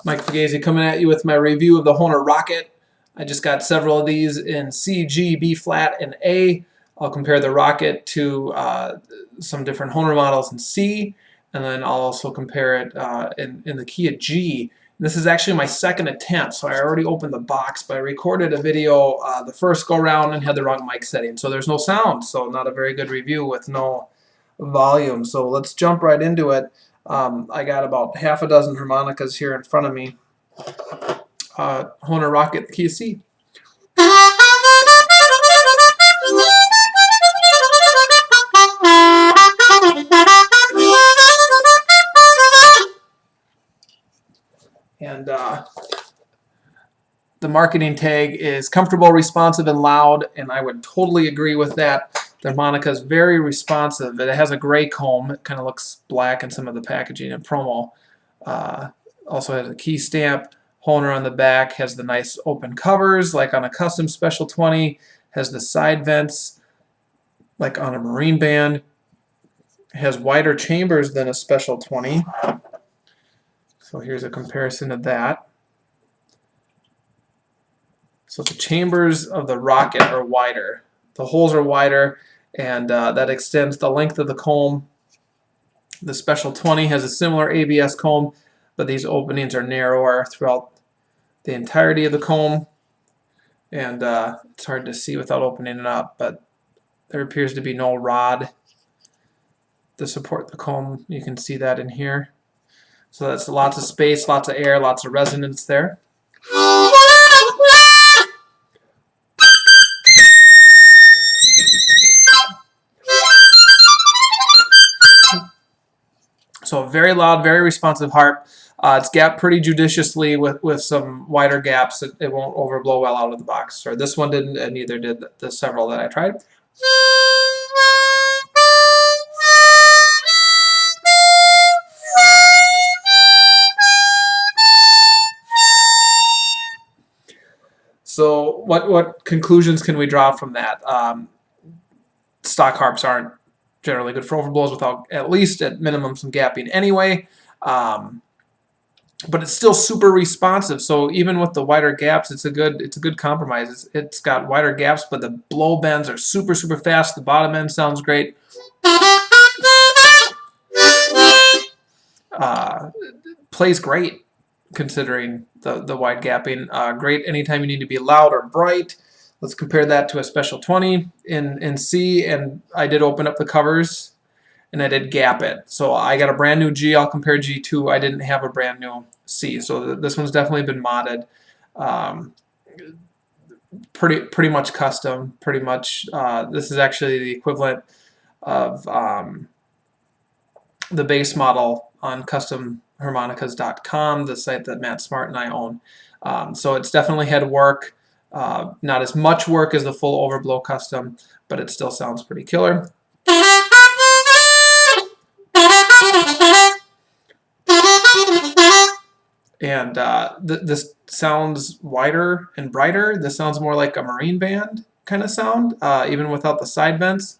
Mike Fugazi coming at you with my review of the Hohner Rocket. I just got several of these in C, G, B flat, and A. I'll compare the Rocket to some different Hohner models in C, and then I'll also compare it in the key of G. This is actually my second attempt, so I already opened the box, but I recorded a video the first go round and had the wrong mic setting, so there's no sound, so not a very good review with no volume. So let's jump right into it. I got about half a dozen harmonicas here in front of me. Hohner Rocket, the key of C. And the marketing tag is comfortable, responsive, and loud, and I would totally agree with that. The harmonica is very responsive. It has a gray comb. It kind of looks black in some of the packaging and promo. Also has a key stamp. Hohner on the back has the nice open covers, like on a custom Special 20. Has the side vents, like on a marine band. Has wider chambers than a Special 20. So here's a comparison of that. So the chambers of the Rocket are wider. The holes are wider, and that extends the length of the comb. The Special 20 has a similar ABS comb, but these openings are narrower throughout the entirety of the comb. And it's hard to see without opening it up, but there appears to be no rod to support the comb. You can see that in here. So that's lots of space, lots of air, lots of resonance there. So a very loud, very responsive harp. It's gapped pretty judiciously with some wider gaps. It won't overblow well out of the box. Or this one didn't, and neither did the several that I tried. So what conclusions can we draw from that? Stock harps aren't generally good for overblows without at least at minimum some gapping anyway. But it's still super responsive. So even with the wider gaps, it's a good compromise. It's got wider gaps, but the blow bends are super fast. The bottom end sounds great. Plays great considering the wide gapping. Great anytime you need to be loud or bright. Let's compare that to a Special 20 in C, and I did open up the covers and I did gap it. So I got a brand new G. I'll compare G2. I didn't have a brand new C, so this one's definitely been modded. Pretty much custom. Pretty much this is actually the equivalent of the base model on customharmonicas.com, the site that Matt Smart and I own. So it's definitely had work. Not as much work as the full overblow custom, but it still sounds pretty killer. And this sounds wider and brighter. This sounds more like a marine band kind of sound, even without the side vents.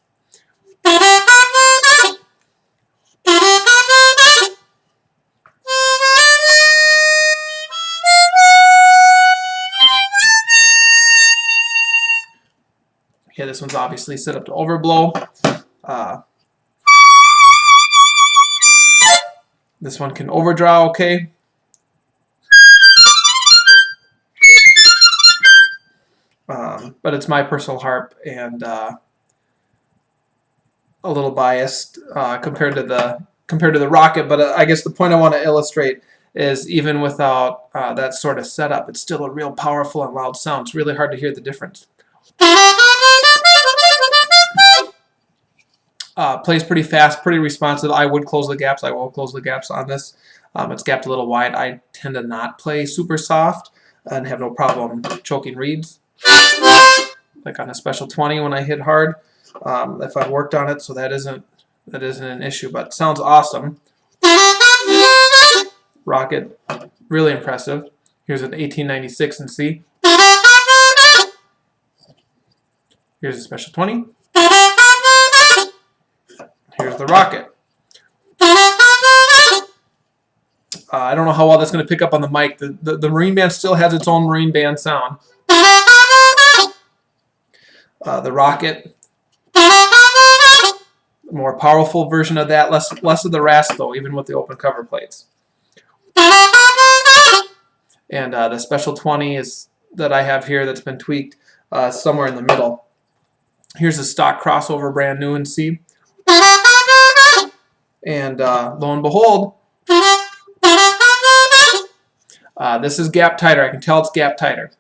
Yeah, this one's obviously set up to overblow. This one can overdraw okay. But it's my personal harp, and a little biased compared to the Rocket. But I guess the point I want to illustrate is even without that sort of setup, it's still a real powerful and loud sound. It's really hard to hear the difference. Plays pretty fast, pretty responsive. I would close the gaps. I will close the gaps on this. It's gapped a little wide. I tend to not play super soft and have no problem choking reeds. Like on a Special 20 when I hit hard, if I've worked on it, so that isn't an issue. But sounds awesome. Rocket, really impressive. Here's an 1896 in C. Here's a Special 20. Here's the Rocket. I don't know how well that's going to pick up on the mic. The Marine Band still has its own Marine Band sound. The Rocket, more powerful version of that, less of the rasp though, even with the open cover plates. And the Special 20 is that I have here that's been tweaked somewhere in the middle. Here's a stock crossover, brand new in C. And lo and behold, this is gap tighter. I can tell it's gap tighter.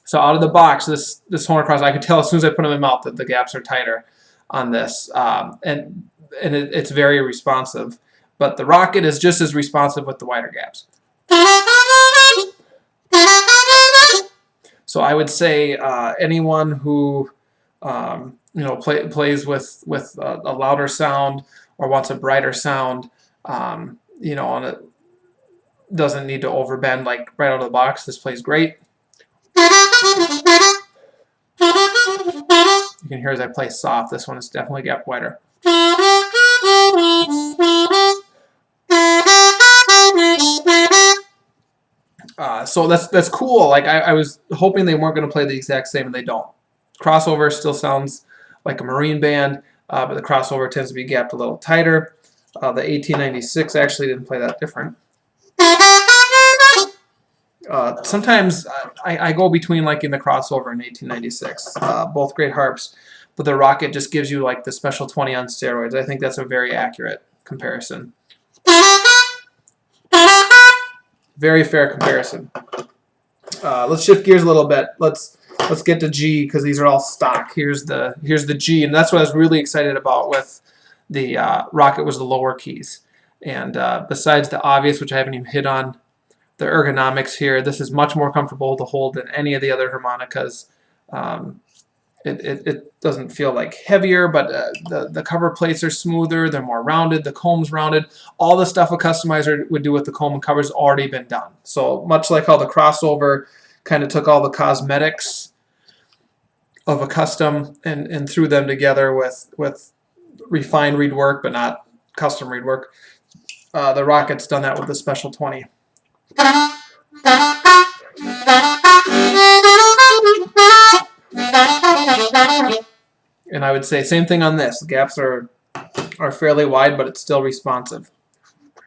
So out of the box, this Hohner cross, I can tell as soon as I put them in my mouth that the gaps are tighter on this, and it's very responsive. But the Rocket is just as responsive with the wider gaps. So I would say anyone who plays with a louder sound or wants a brighter sound, and it doesn't need to overbend like right out of the box. This plays great. You can hear as I play soft. This one is definitely gap wider. So that's cool. Like I was hoping they weren't going to play the exact same, and they don't. Crossover still sounds like a Marine Band, but the crossover tends to be gapped a little tighter. The 1896 actually didn't play that different. Sometimes I go between liking the crossover and 1896. Both great harps, but the Rocket just gives you like the Special 20 on steroids. I think that's a very accurate comparison. Very fair comparison. Let's shift gears a little bit. Let's get to G because these are all stock. Here's the G, and that's what I was really excited about with the Rocket was the lower keys. And besides the obvious, which I haven't even hit on, the ergonomics here, this is much more comfortable to hold than any of the other harmonicas. It doesn't feel like heavier, but the cover plates are smoother, they're more rounded, the comb's rounded. All the stuff a customizer would do with the comb and cover's already been done. So much like how the crossover kind of took all the cosmetics of a custom and threw them together with refined reed work, but not custom reed work. The Rocket's done that with the Special 20. And I would say same thing on this. The gaps are fairly wide, but it's still responsive.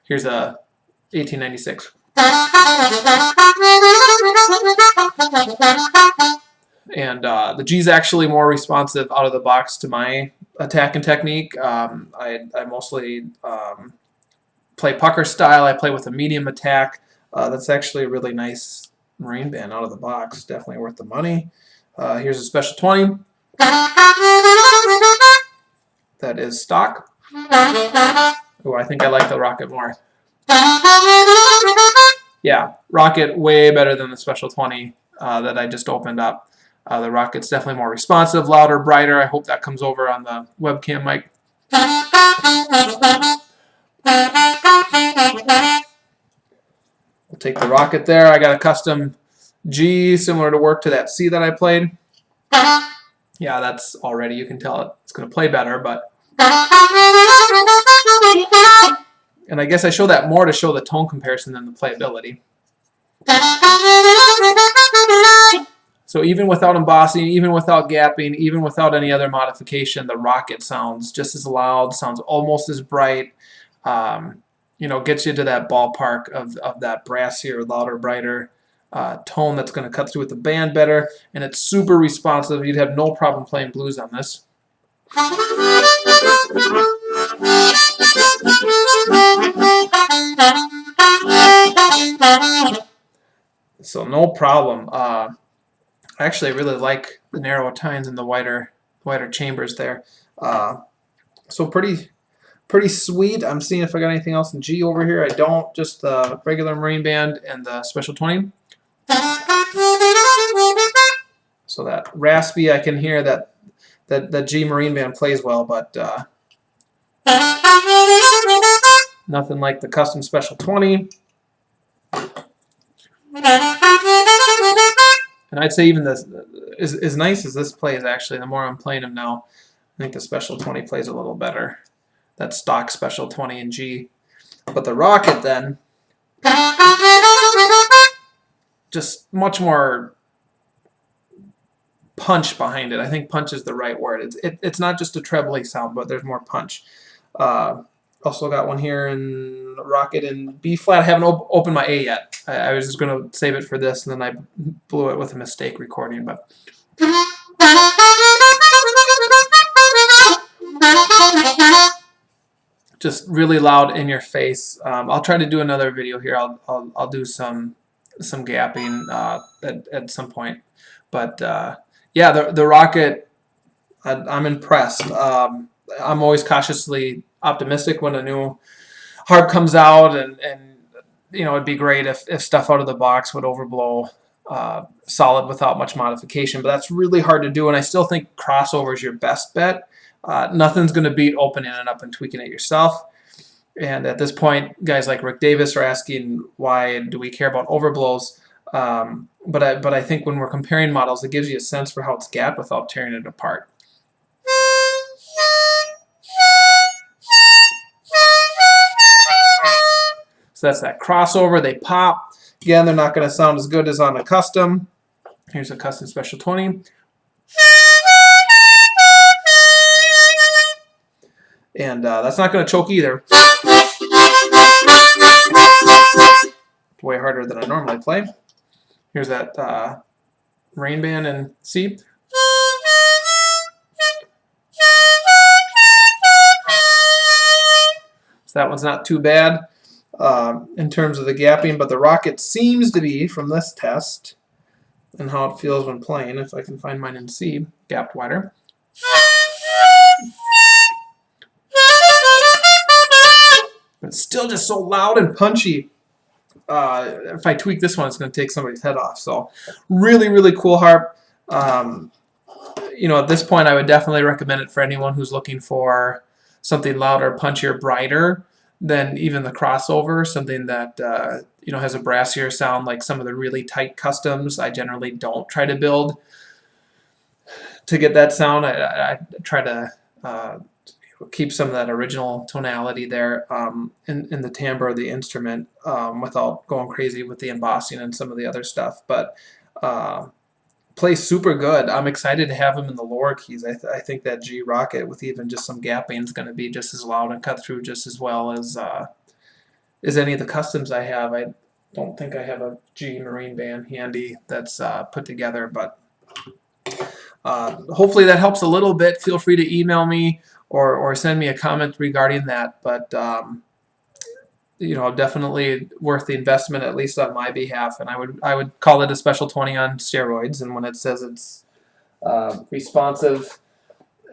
Here's a 1896. And the G's actually more responsive out of the box to my attack and technique. I mostly play pucker style. I play with a medium attack. That's actually a really nice Marine Band out of the box. Definitely worth the money. Here's a Special 20. That is stock. Oh, I think I like the Rocket more. Yeah, Rocket way better than the Special 20 that I just opened up. The Rocket's definitely more responsive, louder, brighter. I hope that comes over on the webcam mic. We'll take the Rocket there. I got a custom G similar to work to that C that I played. Yeah, that's already, you can tell it's going to play better, but... And I guess I show that more to show the tone comparison than the playability. So even without embossing, even without gapping, even without any other modification, the Rocket sounds just as loud, sounds almost as bright, gets you to that ballpark of that brassier, louder, brighter tone that's going to cut through with the band better, and it's super responsive. You'd have no problem playing blues on this. So no problem. Actually, I really like the narrow tines and the wider chambers there. So pretty sweet. I'm seeing if I got anything else in G over here. I don't. Just the regular Marine Band and the Special 20. So that raspy, I can hear that G Marine Band plays well, but nothing like the custom Special 20. And I'd say even this, as nice as this plays, actually, the more I'm playing them now, I think the Special 20 plays a little better. that stock Special 20 in G. But the Rocket then, just much more punch behind it. I think punch is the right word. It's not just a trebly sound, but there's more punch. Also got one here in Rocket in B flat. I haven't opened my A yet. I was just going to save it for this, and then I blew it with a mistake recording. But just really loud in your face. I'll try to do another video here. I'll do some gapping at some point. But yeah, the Rocket, I'm impressed. I'm always cautiously optimistic when a new harp comes out, and you know, it'd be great if stuff out of the box would overblow solid without much modification, but that's really hard to do, and I still think crossover is your best bet. Nothing's going to beat opening it up and tweaking it yourself. And at this point, guys like Rick Davis are asking, why do we care about overblows? But I think when we're comparing models, it gives you a sense for how it's gapped without tearing it apart. So that's that crossover. They pop. Again, they're not going to sound as good as on a custom. Here's a custom Special 20. And that's not going to choke either. Way harder than I normally play. Here's that rain band in C. So that one's not too bad in terms of the gapping, but the Rocket seems to be, from this test, and how it feels when playing, if I can find mine in C, gapped wider. But it's still just so loud and punchy. If I tweak this one, it's going to take somebody's head off. So really, really cool harp. You know, at this point, I would definitely recommend it for anyone who's looking for something louder, punchier, brighter than even the crossover. Something that you know, has a brassier sound, like some of the really tight customs. I generally don't try to build to get that sound. I try to keep some of that original tonality there in the timbre of the instrument without going crazy with the embossing and some of the other stuff. But plays super good. I'm excited to have him in the lower keys. I think that G Rocket with even just some gapping is going to be just as loud and cut through just as well as any of the customs I have. I don't think I have a G Marine band handy that's put together, but hopefully that helps a little bit. Feel free to email me or send me a comment regarding that. But you know, definitely worth the investment, at least on my behalf. And I would call it a Special 20 on steroids. And when it says it's responsive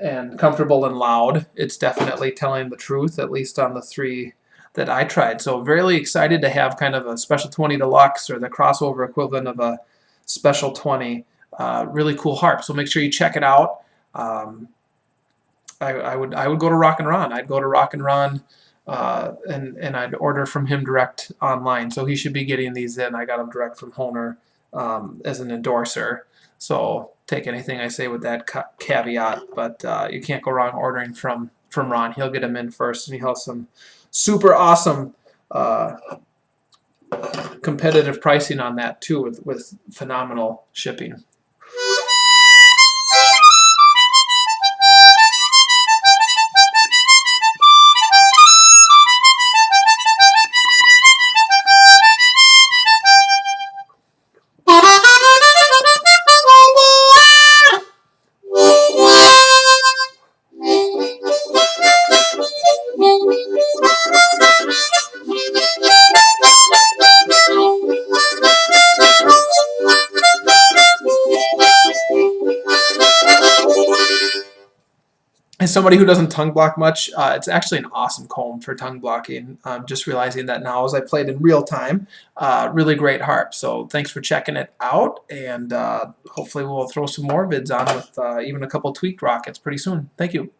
and comfortable and loud, it's definitely telling the truth, at least on the 3 that I tried. So really excited to have kind of a Special 20 Deluxe, or the crossover equivalent of a Special 20. Really cool harp. So make sure you check it out. I would go to Rock and Ron. I'd go to Rock and Ron and I'd order from him direct online. So he should be getting these in. I got them direct from Hohner as an endorser. So take anything I say with that caveat. But you can't go wrong ordering from Ron. He'll get them in first, and he'll have some super awesome competitive pricing on that too, with phenomenal shipping. As somebody who doesn't tongue block much, it's actually an awesome comb for tongue blocking. Just realizing that now as I played in real time. Really great harp. So thanks for checking it out, and hopefully we'll throw some more vids on with even a couple tweaked Rockets pretty soon. Thank you.